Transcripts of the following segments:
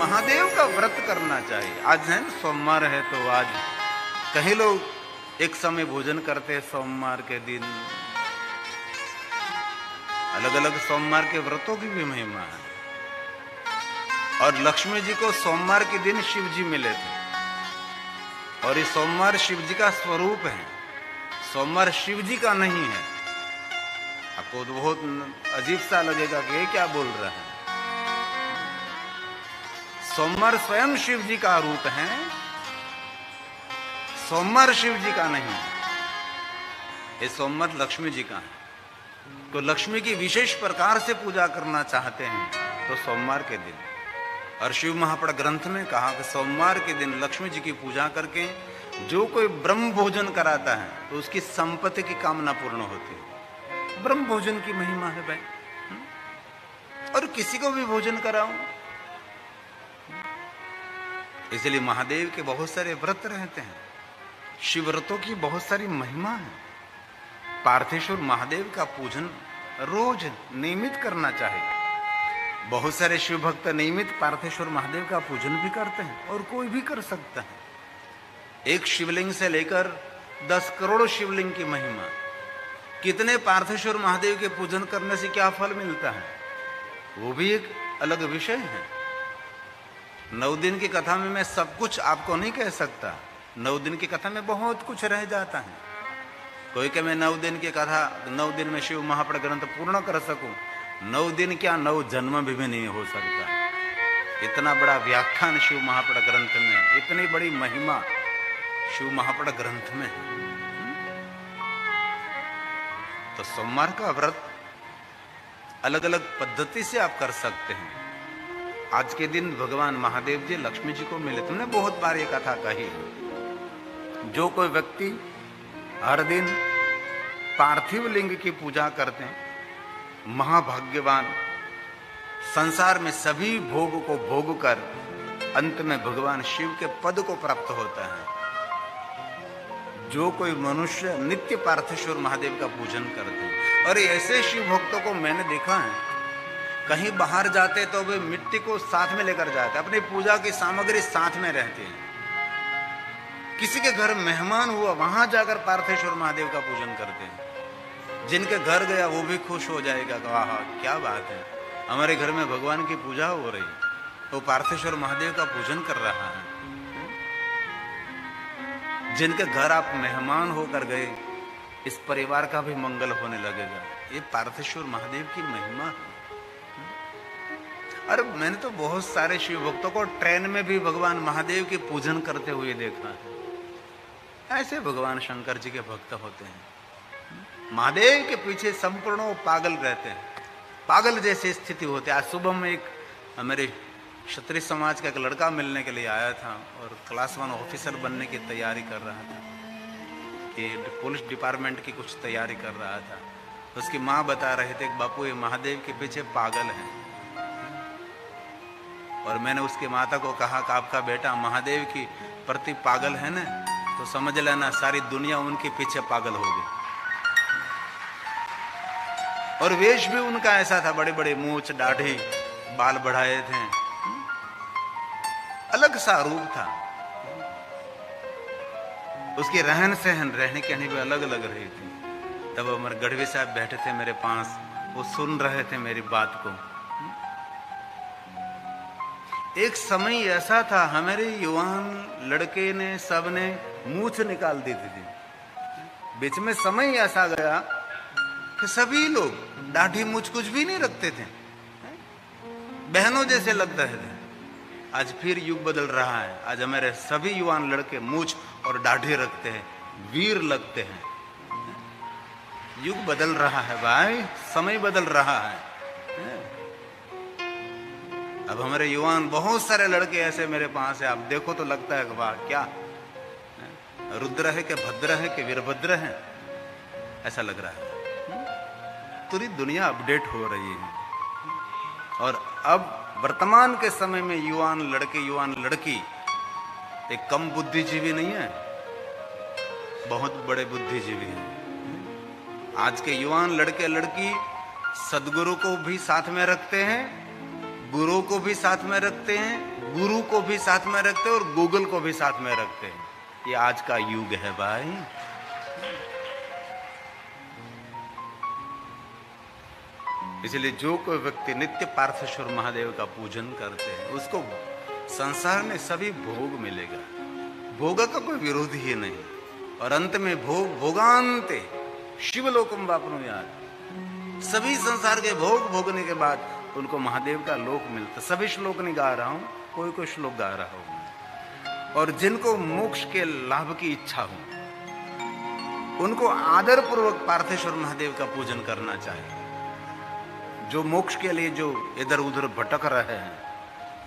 महादेव का व्रत करना चाहिए। आज है ना सोमवार है तो आज कई लोग एक समय भोजन करते हैं सोमवार के दिन। अलग अलग सोमवार के व्रतों की भी महिमा है। और लक्ष्मी जी को सोमवार के दिन शिव जी मिले थे और ये सोमवार शिव जी का स्वरूप है, सोमवार शिव जी का नहीं है। आपको तो बहुत अजीब सा लगेगा कि ये क्या बोल रहा है। सोमवार स्वयं शिव जी का रूप है, सोमवार शिव जी का नहीं है। ये सोमवार लक्ष्मी जी का है। तो लक्ष्मी की विशेष प्रकार से पूजा करना चाहते हैं तो सोमवार के दिन। और शिव महापुराण ग्रंथ में कहा कि सोमवार के दिन लक्ष्मी जी की पूजा करके जो कोई ब्रह्म भोजन कराता है तो उसकी संपत्ति की कामना पूर्ण होती है। ब्रह्म भोजन की महिमा है भाई। और किसी को भी भोजन कराऊं, इसलिए महादेव के बहुत सारे व्रत रहते हैं। शिव व्रतों की बहुत सारी महिमा है। पार्थेश्वर महादेव का पूजन रोज नियमित करना चाहिए। बहुत सारे शिव भक्त नियमित पार्थेश्वर महादेव का पूजन भी करते हैं और कोई भी कर सकता है। एक शिवलिंग से लेकर 10 करोड़ शिवलिंग की महिमा। कितने पार्थेश्वर महादेव के पूजन करने से क्या फल मिलता है वो भी एक अलग विषय है। 9 दिन की कथा में मैं सब कुछ आपको नहीं कह सकता। 9 दिन की कथा में बहुत कुछ रह जाता है। कोई कि मैं 9 दिन की कथा 9 दिन में शिव महापुराण ग्रंथ पूर्ण कर सकूं, 9 दिन क्या 9 जन्म भी नहीं हो सकता। इतना बड़ा व्याख्यान शिव महापुराण ग्रंथ में, इतनी बड़ी महिमा शिव महापुराण ग्रंथ में। तो सोमवार का व्रत अलग अलग पद्धति से आप कर सकते हैं। आज के दिन भगवान महादेव जी लक्ष्मी जी को मिले। तुमने बहुत बार ये कथा कही। जो कोई व्यक्ति हर दिन पार्थिव लिंग की पूजा करते हैं, महाभाग्यवान, संसार में सभी भोग को भोग कर अंत में भगवान शिव के पद को प्राप्त होता है। जो कोई मनुष्य नित्य पार्थेश्वर महादेव का पूजन करते हैं। और ऐसे शिव भक्तों को मैंने देखा है, कहीं बाहर जाते तो वे मिट्टी को साथ में लेकर जाते, अपनी पूजा की सामग्री साथ में रहती है। किसी के घर मेहमान हुआ, वहां जाकर पार्थेश्वर महादेव का पूजन करते हैं। जिनके घर गया वो भी खुश हो जाएगा, वाह क्या बात है, हमारे घर में भगवान की पूजा हो रही, वो पार्थेश्वर महादेव का पूजन कर रहा है। जिनके घर आप मेहमान होकर गए, इस परिवार का भी मंगल होने लगेगा। ये पार्थेश्वर महादेव की महिमा है। अरे मैंने तो बहुत सारे शिव भक्तों को ट्रेन में भी भगवान महादेव के पूजन करते हुए देखा है। ऐसे भगवान शंकर जी के भक्त होते हैं। महादेव के पीछे संपूर्ण पागल रहते हैं, पागल जैसी स्थिति होती है। आज सुबह में एक मेरे क्षत्रिय समाज का एक लड़का मिलने के लिए आया था और क्लास 1 ऑफिसर बनने की तैयारी कर रहा था, कि पुलिस डिपार्टमेंट की कुछ तैयारी कर रहा था। उसकी माँ बता रहे थे कि बापू ये महादेव के पीछे पागल है। और मैंने उसकी माता को कहा कि आपका बेटा महादेव की प्रति पागल है ना, तो समझ लेना सारी दुनिया उनके पीछे पागल होगी। और वेश भी उनका ऐसा था, बड़े बड़े मूछ दाढ़ी बाल बढ़ाए थे, अलग सा रूप था। उसकी रहन सहन रहने कहने भी अलग अलग रही थी। तब हमारे गढ़वी साहब बैठे थे मेरे पास, वो सुन रहे थे मेरी बात को। एक समय ऐसा था, हमारे युवान लड़के ने सबने मूछ निकाल दी थी। बीच में समय ऐसा गया कि सभी लोग दाढ़ी मूछ कुछ भी नहीं रखते थे, बहनों जैसे लगते थे। आज फिर युग बदल रहा है। आज हमारे सभी युवान लड़के मूछ और दाढ़ी रखते हैं, वीर लगते हैं। युग बदल रहा है भाई, समय बदल रहा है। अब हमारे युवान बहुत सारे लड़के ऐसे मेरे पास है, आप देखो तो लगता है कि वाह क्या रुद्र है कि भद्र है कि वीरभद्र है, ऐसा लग रहा है। पूरी दुनिया अपडेट हो रही है। और अब वर्तमान के समय में युवान लड़के युवान लड़की एक कम बुद्धिजीवी नहीं है, बहुत बड़े बुद्धिजीवी हैं। आज के युवान लड़के लड़की सदगुरु को भी साथ में रखते हैं, गुरु को भी साथ में रखते हैं, गुरु को भी साथ में रखते हैं और गूगल को भी साथ में रखते हैं। ये आज का युग है भाई। इसलिए जो कोई व्यक्ति नित्य पार्थेश्वर महादेव का पूजन करते हैं उसको संसार में सभी भोग मिलेगा, भोग का कोई विरोधी ही नहीं। और अंत में भोग भोगांते शिवलोकम वापनुयात्, सभी संसार के भोग भोगने के बाद उनको महादेव का लोक मिलता। सभी श्लोक नहीं गा रहा हूं, कोई कोई श्लोक गा रहा हूं। और जिनको मोक्ष के लाभ की इच्छा हो उनको आदर पूर्वक पार्थेश्वर महादेव का पूजन करना चाहिए। जो मोक्ष के लिए जो इधर उधर भटक रहे हैं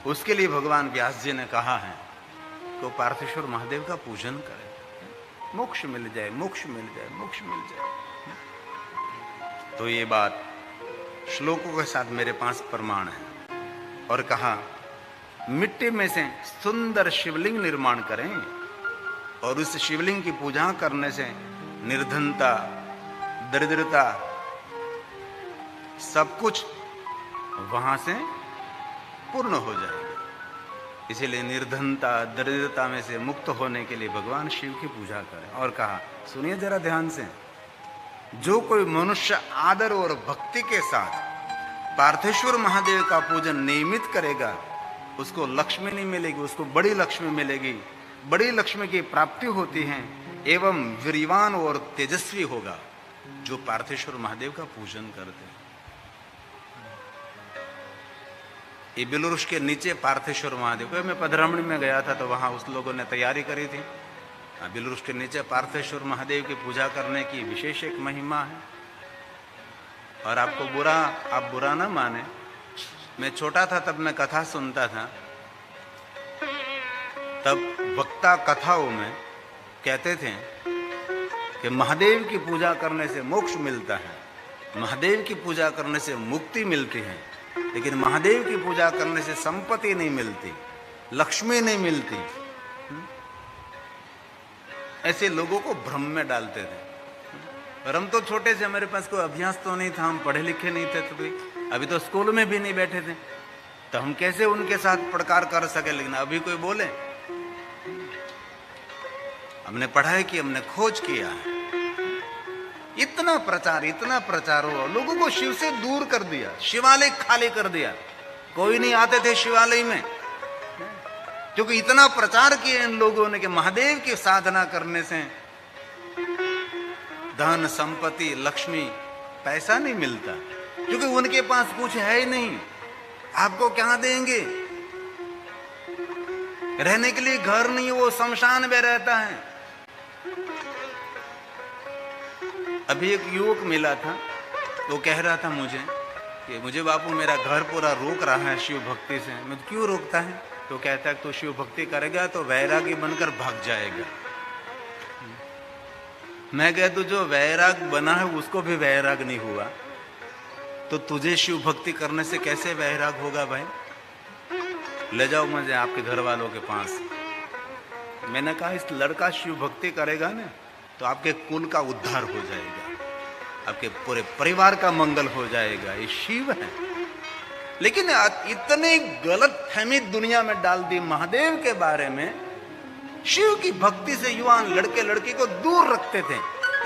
उसके लिए भगवान व्यास जी ने कहा है तो पार्थेश्वर महादेव का पूजन करें, मोक्ष मिल जाए, मोक्ष मिल जाए, मोक्ष मिल जाए। तो ये बात श्लोकों के साथ मेरे पास प्रमाण है। और कहा मिट्टी में से सुंदर शिवलिंग निर्माण करें और उस शिवलिंग की पूजा करने से निर्धनता, दरिद्रता, सब कुछ वहां से पूर्ण हो जाएगा। इसीलिए निर्धनता, दरिद्रता में से मुक्त होने के लिए भगवान शिव की पूजा करें। और कहा सुनिए जरा ध्यान से, जो कोई मनुष्य आदर और भक्ति के साथ पार्थेश्वर महादेव का पूजन नियमित करेगा उसको लक्ष्मी नहीं मिलेगी, उसको बड़ी लक्ष्मी मिलेगी, बड़ी लक्ष्मी की प्राप्ति होती है एवं वीरवान और तेजस्वी होगा जो पार्थेश्वर महादेव का पूजन करते हैं। ये बेलुरुष के नीचे पार्थेश्वर महादेव को, मैं पधरामणी में गया था तो वहां उस लोगों ने तैयारी करी थी। बेलुरुष के नीचे पार्थेश्वर महादेव की पूजा करने की विशेष एक महिमा है। और आपको आप बुरा ना माने, मैं छोटा था तब मैं कथा सुनता था, तब वक्ता कथाओं में कहते थे कि महादेव की पूजा करने से मोक्ष मिलता है, महादेव की पूजा करने से मुक्ति मिलती है, लेकिन महादेव की पूजा करने से संपत्ति नहीं मिलती, लक्ष्मी नहीं मिलती। ऐसे लोगों को भ्रम में डालते थे। और हम तो छोटे से, हमारे पास कोई अभ्यास तो नहीं था, हम पढ़े लिखे नहीं थे, तो अभी तो स्कूल में भी नहीं बैठे थे, तो हम कैसे उनके साथ प्रकार कर सके। लेकिन अभी कोई बोले, हमने पढ़ाई की, हमने खोज किया, इतना प्रचार हुआ, लोगों को शिव से दूर कर दिया, शिवालय खाली कर दिया, कोई नहीं आते थे शिवालय में, क्योंकि इतना प्रचार किया इन लोगों ने कि महादेव की साधना करने से धन, संपत्ति, लक्ष्मी, पैसा नहीं मिलता, क्योंकि उनके पास कुछ है ही नहीं। आपको क्या देंगे? रहने के लिए घर नहीं, वो शमशान में रहता है। अभी एक युवक मिला था, वो कह रहा था मुझे कि मुझे बापू मेरा घर पूरा रोक रहा है शिव भक्ति से। मैं क्यों रोकता है? तो कहता है तो शिव भक्ति करेगा तो वैरागी बनकर भाग जाएगा। मैं कह तू जो वैराग बना है उसको भी वैराग नहीं हुआ, तो तुझे शिव भक्ति करने से कैसे वैराग होगा भाई? ले जाओ मुझे आपके घर वालों के पास। मैंने कहा इस लड़का शिव भक्ति करेगा ना तो आपके कुल का उद्धार हो जाएगा, आपके पूरे परिवार का मंगल हो जाएगा, ये शिव है। लेकिन इतनी गलत फहमी दुनिया में डाल दी महादेव के बारे में, शिव की भक्ति से युवान लड़के लड़की को दूर रखते थे।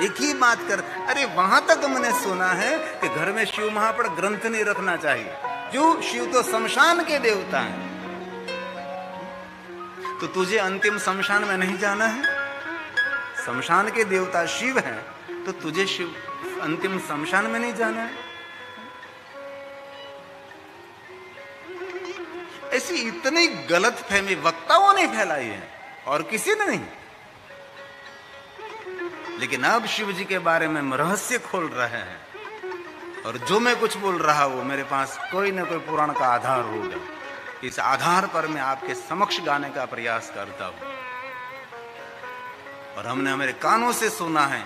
एक ही बात कर, अरे वहां तक मैंने सुना है कि घर में शिव महापड़ ग्रंथ नहीं रखना चाहिए, क्यों? शिव तो शमशान के देवता हैं। तो तुझे अंतिम शमशान में नहीं जाना है? शमशान के देवता शिव हैं, तो तुझे शिव अंतिम शमशान में नहीं जाना है? ऐसी इतनी गलत फहमी वक्ताओं ने फैलाई है और किसी ने नहीं। लेकिन अब शिव जी के बारे में हम रहस्य खोल रहे हैं, और जो मैं कुछ बोल रहा हूं मेरे पास कोई ना कोई पुराण का आधार होगा। इस आधार पर मैं आपके समक्ष गाने का प्रयास करता हूं। और हमने हमारे कानों से सुना है,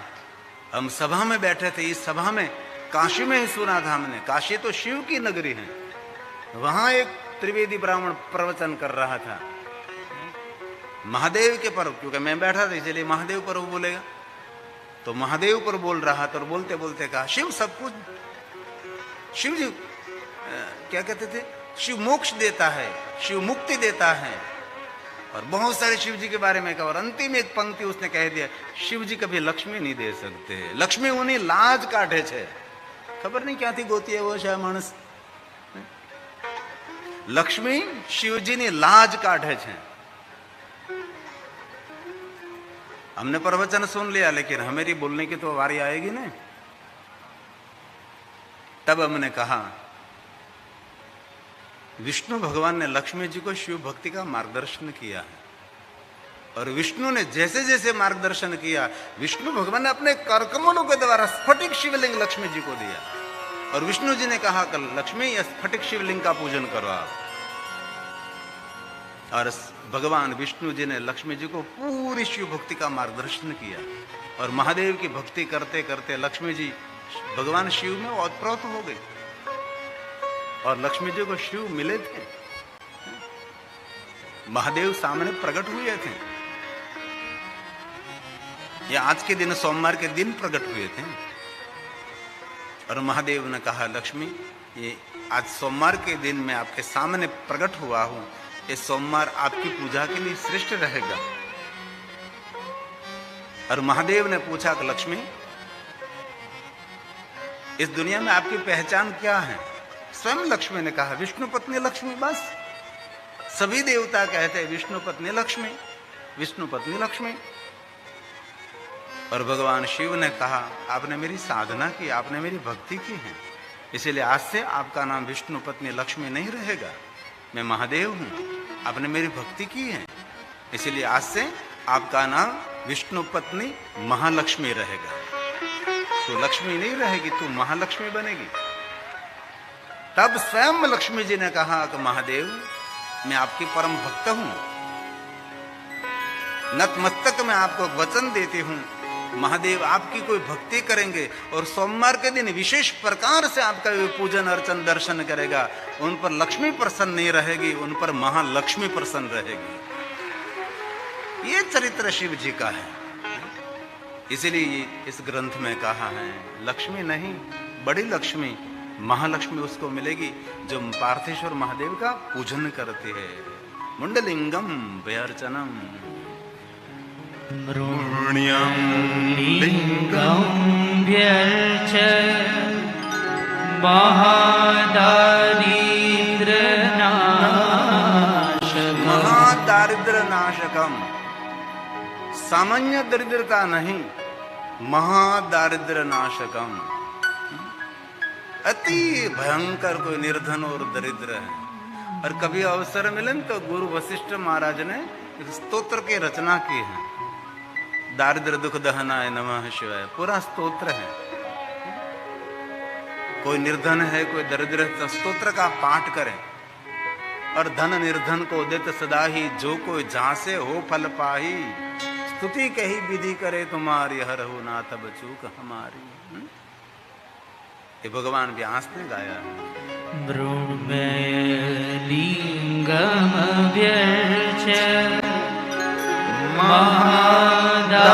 हम सभा में बैठे थे, इस सभा में काशी में ही सुना था हमने। काशी तो शिव की नगरी है, वहां एक त्रिवेदी ब्राह्मण प्रवचन कर रहा था महादेव के पर्व, क्योंकि मैं बैठा था इसलिए महादेव पर्व बोलेगा, तो महादेव पर बोल रहा था। और बोलते बोलते कहा शिव सब कुछ, शिव जी क्या कहते थे, शिव मोक्ष देता है, शिव मुक्ति देता है। और बहुत सारे शिव जी के बारे में कहा, और अंतिम एक पंक्ति उसने कह दिया, शिव जी कभी लक्ष्मी नहीं दे सकते, लक्ष्मी उन्हीं लाज काटे छे। खबर नहीं क्या थी गोती है वो शायद मानस, लक्ष्मी शिवजी ने लाज काटे छे। हमने प्रवचन सुन लिया, लेकिन हमेरी बोलने की तो बारी आएगी ना। तब हमने कहा विष्णु भगवान ने लक्ष्मी जी को शिव भक्ति का मार्गदर्शन किया है, और विष्णु ने जैसे जैसे मार्गदर्शन किया, विष्णु भगवान ने अपने करकमलों के द्वारा स्फटिक शिवलिंग लक्ष्मी जी को दिया, और विष्णु जी ने कहा कि लक्ष्मी यह स्फटिक शिवलिंग का पूजन करो आप। और भगवान विष्णु जी ने लक्ष्मी जी को पूरी शिव भक्ति का मार्गदर्शन किया, और महादेव की भक्ति करते करते लक्ष्मी जी भगवान शिव में ओतप्रोत हो गई, और लक्ष्मी जी को शिव मिले थे, महादेव सामने प्रकट हुए थे। ये आज के दिन सोमवार के दिन प्रकट हुए थे, और महादेव ने कहा लक्ष्मी ये आज सोमवार के दिन मैं आपके सामने प्रकट हुआ हूं, ये सोमवार आपकी पूजा के लिए श्रेष्ठ रहेगा। और महादेव ने पूछा कि लक्ष्मी इस दुनिया में आपकी पहचान क्या है? स्वयं लक्ष्मी ने कहा विष्णु पत्नी लक्ष्मी। बस सभी देवता कहते हैं विष्णु पत्नी लक्ष्मी, विष्णु पत्नी लक्ष्मी। और भगवान शिव ने कहा आपने मेरी साधना की, आपने मेरी भक्ति की है, इसीलिए आज से आपका नाम विष्णु पत्नी लक्ष्मी नहीं रहेगा, मैं महादेव हूं, आपने मेरी भक्ति की है, इसीलिए आज से आपका नाम विष्णु पत्नी महालक्ष्मी रहेगा। तो लक्ष्मी नहीं रहेगी, तू महालक्ष्मी बनेगी। तब स्वयं लक्ष्मी जी ने कहा कि महादेव मैं आपकी परम भक्त हूं, नतमस्तक मैं आपको वचन देती हूं, महादेव आपकी कोई भक्ति करेंगे और सोमवार के दिन विशेष प्रकार से आपका पूजन अर्चन दर्शन करेगा, उन पर लक्ष्मी प्रसन्न नहीं रहेगी, उन पर महालक्ष्मी प्रसन्न रहेगी। ये चरित्र शिव जी का है। इसीलिए इस ग्रंथ में कहा है लक्ष्मी नहीं बड़ी लक्ष्मी महालक्ष्मी उसको मिलेगी जो पार्थेश्वर महादेव का पूजन करती है। मुंडलिंगम व्यर्चनम मृण्यं लिंगं व्यर्च महादारिद्र नाशकम, सामान्य दरिद्रता नहीं, महादारिद्र नाशकम। अति भयंकर कोई निर्धन और दरिद्र है। और कभी अवसर मिले तो गुरु वशिष्ठ महाराज ने स्तोत्र की रचना की है, दारिद्र दुख दहनाय नमः शिवाय, पूरा स्तोत्र है। कोई निर्धन है कोई दरिद्र है तो स्तोत्र का पाठ करें। और धन निर्धन को देत सदा ही, जो कोई जहां से हो फल पाही, स्तुति कही विधि करे तुम्हारी, हरहु ना तब चूक हमारी। ये भगवान व्यास ने गाया है। लिंगम व्यर्च महादारिद्र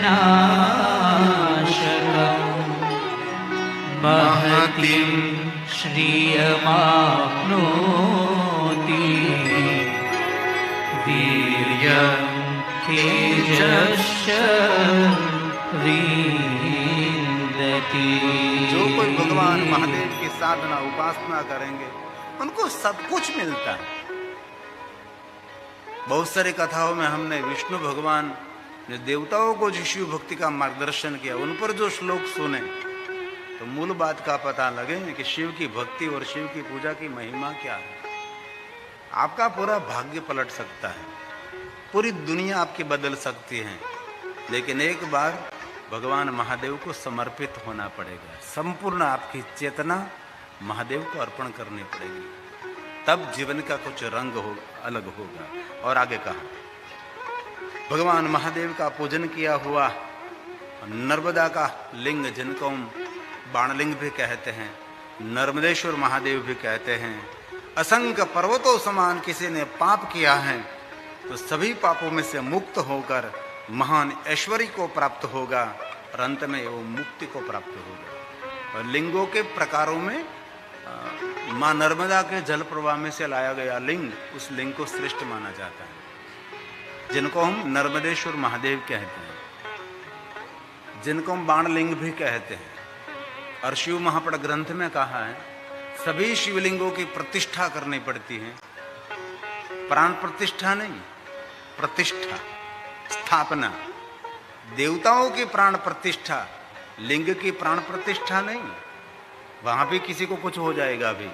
नाशकं महतिं श्रियमाप्नोति वीर्यं तेजश्च विन्दति। जो कोई भगवान महादेव की साधना उपासना करेंगे उनको सब कुछ मिलता है। बहुत सारी कथाओं में हमने विष्णु भगवान ने देवताओं को जो शिव भक्ति का मार्गदर्शन किया, उन पर जो श्लोक सुने तो मूल बात का पता लगे कि शिव की भक्ति और शिव की पूजा की महिमा क्या है। आपका पूरा भाग्य पलट सकता है, पूरी दुनिया आपकी बदल सकती है, लेकिन एक बार भगवान महादेव को समर्पित होना पड़ेगा। संपूर्ण आपकी चेतना महादेव को अर्पण करनी पड़ेगी, तब जीवन का कुछ रंग हो अलग होगा। और आगे कहा भगवान महादेव का पूजन किया हुआ नर्मदा का लिंग, जिनको हम बाणलिंग भी कहते हैं, नर्मदेश्वर महादेव भी कहते हैं, असंख्य पर्वतों समान किसी ने पाप किया है तो सभी पापों में से मुक्त होकर महान ऐश्वर्य को प्राप्त होगा और अंत में वो मुक्ति को प्राप्त होगा। और लिंगों के प्रकारों में मां नर्मदा के जल प्रवाह में से लाया गया लिंग, उस लिंग को श्रेष्ठ माना जाता है, जिनको हम नर्मदेश्वर महादेव कहते हैं, जिनको हम बाणलिंग भी कहते हैं। और शिव महापड़ ग्रंथ में कहा है सभी शिवलिंगों की प्रतिष्ठा करनी पड़ती है, प्राण प्रतिष्ठा नहीं, प्रतिष्ठा, स्थापना। देवताओं की प्राण प्रतिष्ठा, लिंग की प्राण प्रतिष्ठा नहीं। वहां भी किसी को कुछ हो जाएगा अभी।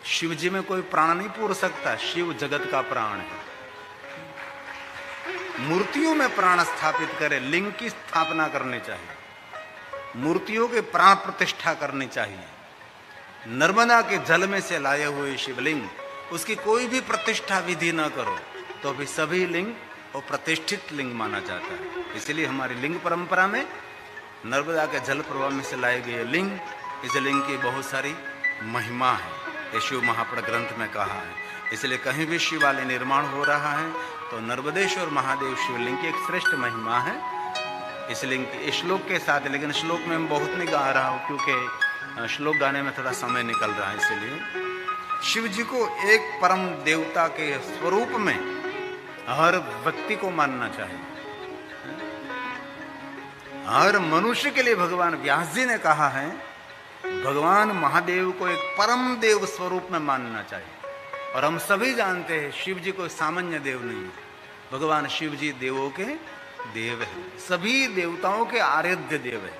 शिव जी में कोई प्राण नहीं पूर सकता, शिव जगत का प्राण है। मूर्तियों में प्राण स्थापित करे, लिंग की स्थापना करनी चाहिए, मूर्तियों के प्राण प्रतिष्ठा करनी चाहिए। नर्मदा के जल में से लाए हुए शिवलिंग, उसकी कोई भी प्रतिष्ठा विधि न करो तो भी सभी लिंग और प्रतिष्ठित लिंग माना जाता है। इसलिए हमारी लिंग परंपरा में नर्मदा के जल प्रवाह में से लाए गए लिंग, इस लिंग की बहुत सारी महिमा है, ये शिव महापड़ ग्रंथ में कहा है। इसलिए कहीं भी शिवालय निर्माण हो रहा है तो नर्मदेश्वर महादेव शिवलिंग की एक श्रेष्ठ महिमा है। इस लिंग के श्लोक के साथ, लेकिन श्लोक में मैं बहुत नहीं गा रहा हूं क्योंकि श्लोक गाने में थोड़ा समय निकल रहा है। इसलिए शिव जी को एक परम देवता के स्वरूप में हर व्यक्ति को मानना चाहिए। हर मनुष्य के लिए भगवान व्यास जी ने कहा है भगवान महादेव को एक परम देव स्वरूप में मानना चाहिए। और हम सभी जानते हैं शिव जी कोई सामान्य देव नहीं है, भगवान शिव जी देवों के देव है, सभी देवताओं के आराध्य देव है,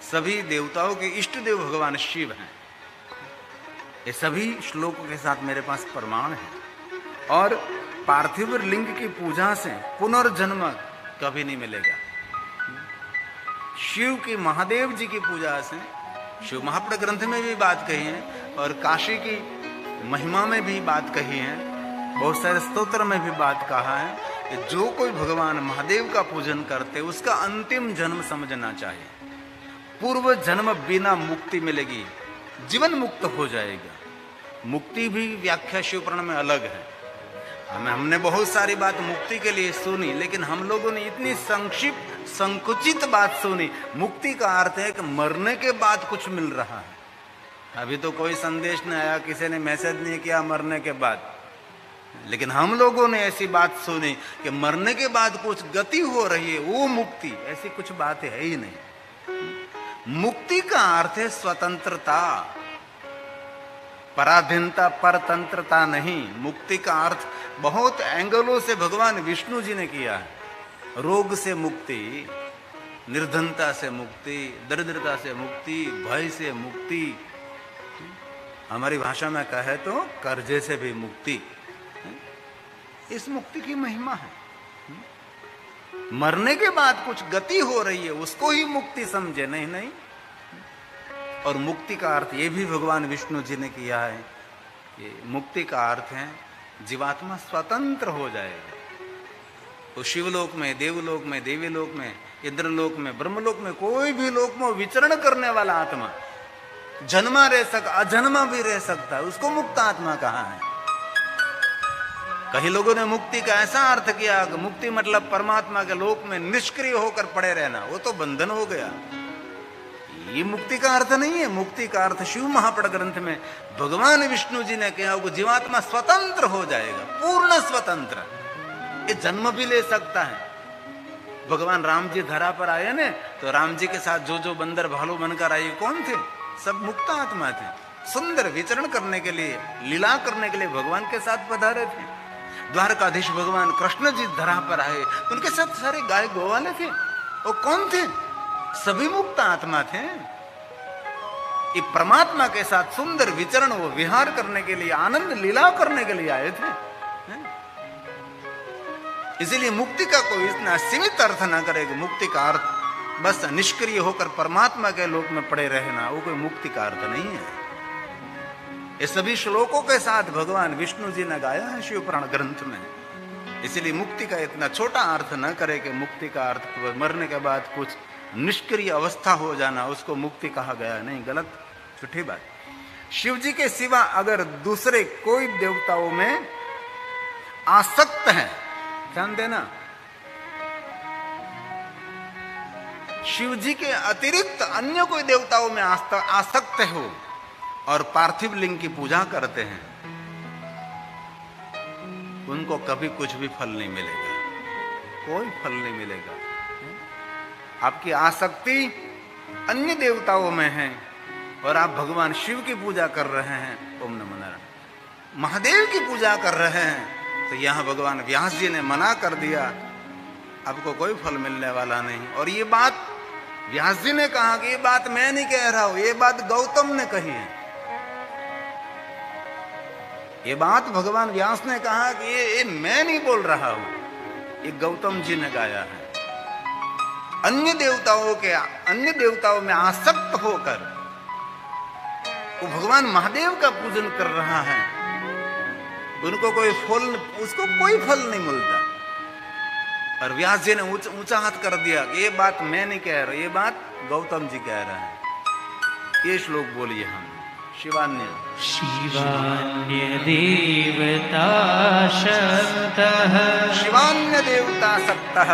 सभी देवताओं के इष्ट देव भगवान शिव हैं। ये सभी श्लोकों के साथ मेरे पास प्रमाण है। और पार्थिव लिंग की पूजा से पुनर्जन्म कभी नहीं मिलेगा। शिव की, महादेव जी की पूजा से, शिव महापड़ ग्रंथ में भी बात कही है और काशी की महिमा में भी बात कही है, बहुत सारे स्तोत्र में भी बात कहा है कि जो कोई भगवान महादेव का पूजन करते उसका अंतिम जन्म समझना चाहिए। पूर्व जन्म बिना मुक्ति मिलेगी, जीवन मुक्त हो जाएगा। मुक्ति भी व्याख्या शिव पुराण में अलग है। हमने बहुत सारी बात मुक्ति के लिए सुनी, लेकिन हम लोगों ने इतनी संक्षिप्त संकुचित बात सुनी। मुक्ति का अर्थ है कि मरने के बाद कुछ मिल रहा है। अभी तो कोई संदेश नहीं आया, किसी ने मैसेज नहीं किया मरने के बाद, लेकिन हम लोगों ने ऐसी बात सुनी कि मरने के बाद कुछ गति हो रही है, वो मुक्ति। ऐसी कुछ बात है ही नहीं। मुक्ति का अर्थ है स्वतंत्रता, पराधीनता, परतंत्रता नहीं। मुक्ति का अर्थ बहुत एंगलों से भगवान विष्णु जी ने किया है। रोग से मुक्ति, निर्धनता से मुक्ति, दरिद्रता से मुक्ति, भय से मुक्ति, हमारी भाषा में कहे तो कर्जे से भी मुक्ति। इस मुक्ति की महिमा है। मरने के बाद कुछ गति हो रही है, उसको ही मुक्ति समझे, नहीं। और मुक्ति का अर्थ ये भी भगवान विष्णु जी ने किया है कि मुक्ति का अर्थ है जीवात्मा स्वतंत्र हो जाएगा। तो शिवलोक में, देवलोक में, देवीलोक में, इंद्रलोक में, ब्रह्मलोक में, कोई भी लोक में विचरण करने वाला आत्मा जन्मा रह सकता, अजन्मा भी रह सकता है, उसको मुक्त आत्मा कहा है। कई लोगों ने मुक्ति का ऐसा अर्थ किया कि मुक्ति मतलब परमात्मा के लोक में निष्क्रिय होकर पड़े रहना, वो तो बंधन हो गया। ये मुक्ति का अर्थ नहीं है। मुक्ति का अर्थ शिव महापड़ ग्रंथ में भगवान विष्णु जी ने कहा कि जीवात्मा स्वतंत्र हो जाएगा, पूर्ण स्वतंत्र। ये जन्म भी ले सकता है। भगवान राम जी धरा पर आए ने, तो राम जी के साथ जो बंदर भालू बनकर आए कौन थे? सब मुक्त आत्मा थे। सुंदर विचरण करने के लिए, लीला करने के लिए भगवान के साथ पधारे थे। द्वारकाधीश भगवान कृष्ण जी धरा पर आए, उनके साथ सारे गाय गोवाले थे। वो कौन थे? सभी मुक्त आत्मा थे। ये परमात्मा के साथ सुंदर विचरण, वो विहार करने के लिए, आनंद लीला करने के लिए आए थे। इसीलिए मुक्ति का कोई इतना सीमित अर्थ ना करेगा। मुक्ति का अर्थ बस निष्क्रिय होकर परमात्मा के लोक में पड़े रहना, वो कोई मुक्ति का अर्थ नहीं है। ये सभी श्लोकों के साथ भगवान विष्णु जी ने गाया है शिव पुराण ग्रंथ में। इसीलिए मुक्ति का इतना छोटा अर्थ न करे कि मुक्ति का अर्थ मरने के बाद कुछ निष्क्रिय अवस्था हो जाना, उसको मुक्ति कहा गया नहीं, गलत, झूठी बात। शिव जी के सिवा अगर दूसरे कोई देवताओं में आसक्त है, ध्यान देना, शिव जी के अतिरिक्त अन्य कोई देवताओं में आसक्त हो और पार्थिव लिंग की पूजा करते हैं, उनको कभी कुछ भी फल नहीं मिलेगा, कोई फल नहीं मिलेगा। आपकी आसक्ति अन्य देवताओं में है और आप भगवान शिव की पूजा कर रहे हैं, ओम नमो नारायण, महादेव की पूजा कर रहे हैं, तो यहां भगवान व्यास जी ने मना कर दिया, आपको कोई फल मिलने वाला नहीं। और ये बात व्यास जी ने कहा कि ये बात मैं नहीं कह रहा हूं, ये बात गौतम ने कही है। ये बात भगवान व्यास ने कहा कि ये मैं नहीं बोल रहा हूं, ये गौतम जी ने गाया है। अन्य देवताओं में आसक्त होकर वो भगवान महादेव का पूजन कर रहा है, उनको उसको कोई फल नहीं मिलता। और व्यास जी ने ऊंचा हाथ कर दिया कि ये बात मैं नहीं कह रहा, ये बात गौतम जी कह रहे हैं। ये श्लोक बोलिए हम। शिवान्य देवता शक्तः शिवान्य देवता शक्तः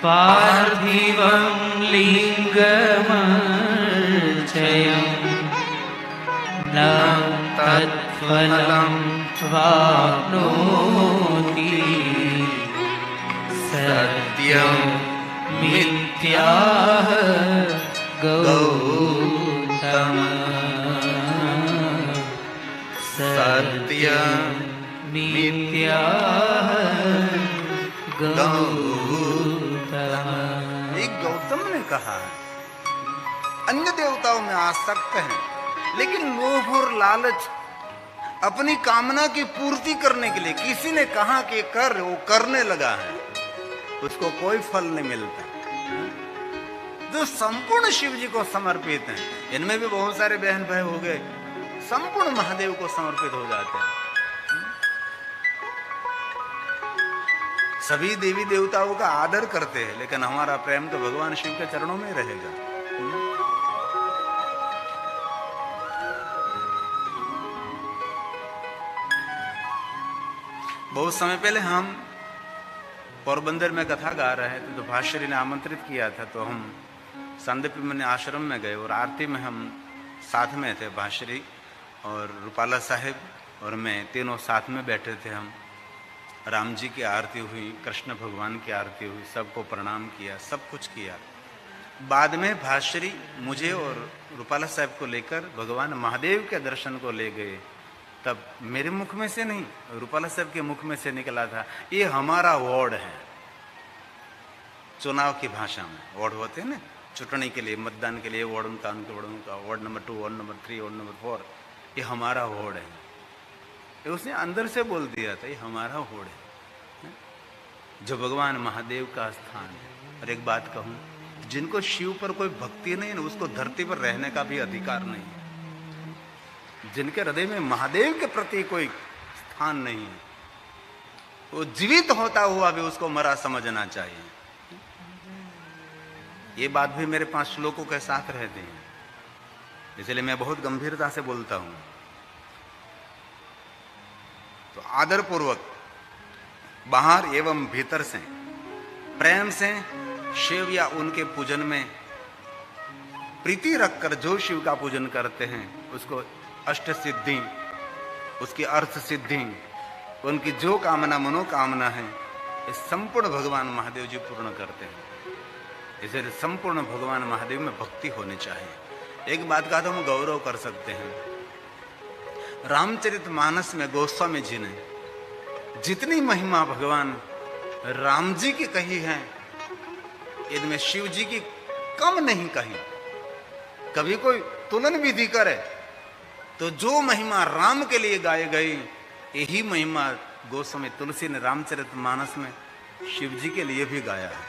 पार्थिवं लिंगमर्चयम् न तत्फलं वाप्नोति सत्यं मिथ्याः गौतम सत्यं मिथ्याः गौतम ने कहा है, अन्य देवताओं में आसक्त हैं, लेकिन लोभ और लालच अपनी कामना की पूर्ति करने के लिए किसी ने कहा कि कर, वो करने लगा है, उसको कोई फल नहीं मिलता। जो संपूर्ण शिव जी को समर्पित हैं, इनमें भी बहुत सारे बहन भाई हो गए, संपूर्ण महादेव को समर्पित हो जाते हैं। सभी देवी देवताओं का आदर करते हैं, लेकिन हमारा प्रेम तो भगवान शिव के चरणों में रहेगा। बहुत समय पहले हम पोरबंदर में कथा गा रहे थे, तो भाष्यरी ने आमंत्रित किया था, तो हम संदीप मुनि आश्रम में गए और आरती में हम साथ में थे, भाष्यरी और रूपाला साहेब और मैं तीनों साथ में बैठे थे। हम राम जी की आरती हुई, कृष्ण भगवान की आरती हुई, सबको प्रणाम किया, सब कुछ किया। बाद में भाष्यरी मुझे और रूपाला साहब को लेकर भगवान महादेव के दर्शन को ले गए। तब मेरे मुख में से नहीं, रूपाला साहब के मुख में से निकला था, ये हमारा वार्ड है। चुनाव की भाषा में वार्ड होते हैं ना, चुटनी के लिए, मतदान के लिए वार्ड उनका, ward number 2, ward number 3, ward number 4, ये हमारा वार्ड है। ये उसने अंदर से बोल दिया था, ये हमारा वार्ड है, जो भगवान महादेव का स्थान है। और एक बात कहूं, जिनको शिव पर कोई भक्ति नहीं है, उसको धरती पर रहने का भी अधिकार नहीं है। जिनके हृदय में महादेव के प्रति कोई स्थान नहीं है, वो जीवित होता हुआ भी उसको मरा समझना चाहिए। ये बात भी मेरे 5 श्लोकों के साथ रहते हैं, इसलिए मैं बहुत गंभीरता से बोलता हूं। तो आदर पूर्वक बाहर एवं भीतर से प्रेम से शिव या उनके पूजन में प्रीति रखकर जो शिव का पूजन करते हैं, उसको अष्ट सिद्धि, उसकी अर्थ सिद्धि, उनकी जो कामना मनोकामना है, ये संपूर्ण भगवान महादेव जी पूर्ण करते हैं। इसलिए संपूर्ण भगवान महादेव में भक्ति होनी चाहिए। एक बात का तो हम गौरव कर सकते हैं, रामचरितमानस में गोस्वामी जी ने जितनी महिमा भगवान राम जी की कही है, इनमें शिव जी की कम नहीं कही। कभी कोई तुलन विधि करे तो जो महिमा राम के लिए गाई गई, यही महिमा गोस्वामी तुलसी ने रामचरितमानस में शिव जी के लिए भी गाया है।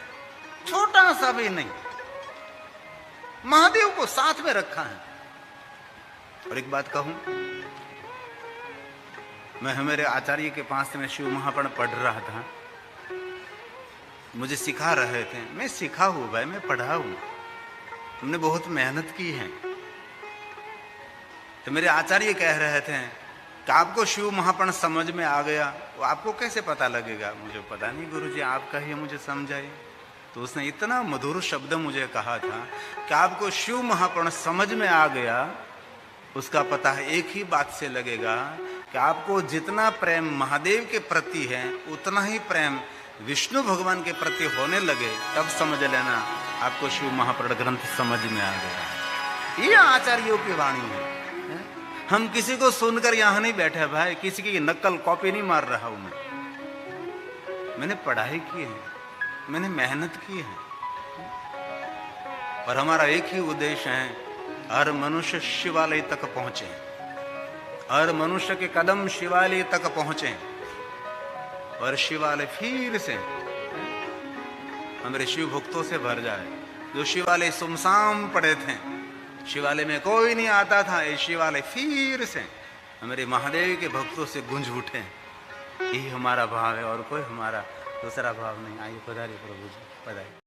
छोटा सा भी नहीं, महादेव को साथ में रखा है। और एक बात कहूं, मैं हमारे आचार्य के पास से मैं शिव महापुराण पढ़ रहा था, मुझे सिखा रहे थे। मैं सीखा हूं भाई, मैं पढ़ा हूं, हमने बहुत मेहनत की है। तो मेरे आचार्य कह रहे थे कि आपको शिव महापुराण समझ में आ गया, वो आपको कैसे पता लगेगा? मुझे पता नहीं गुरुजी, आप कहिए, मुझे समझाइए। तो उसने इतना मधुर शब्द मुझे कहा था कि आपको शिव महापुराण समझ में आ गया उसका पता है एक ही बात से लगेगा कि आपको जितना प्रेम महादेव के प्रति है उतना ही प्रेम विष्णु भगवान के प्रति होने लगे, तब समझ लेना आपको शिव महापुराण ग्रंथ समझ में आ गया। ये आचार्यों की वाणी है। हम किसी को सुनकर यहां नहीं बैठे भाई, किसी की नकल कॉपी नहीं मार रहा हूं मैंने पढ़ाई की है, मैंने मेहनत की है, और हमारा एक ही उद्देश्य है, हर मनुष्य शिवालय तक पहुंचे, हर मनुष्य के कदम शिवालय तक पहुंचे, और शिवालय फिर से हमारे शिव भक्तों से भर जाए। जो शिवालय सुमसाम पड़े थे, शिवालय में कोई नहीं आता था, ये शिवालय फिर से हमारे महादेव के भक्तों से गूंज उठे। यही हमारा भाव है और कोई हमारा दूसरा भाव नहीं। आइए पधारिए प्रभु जी, पधारिए।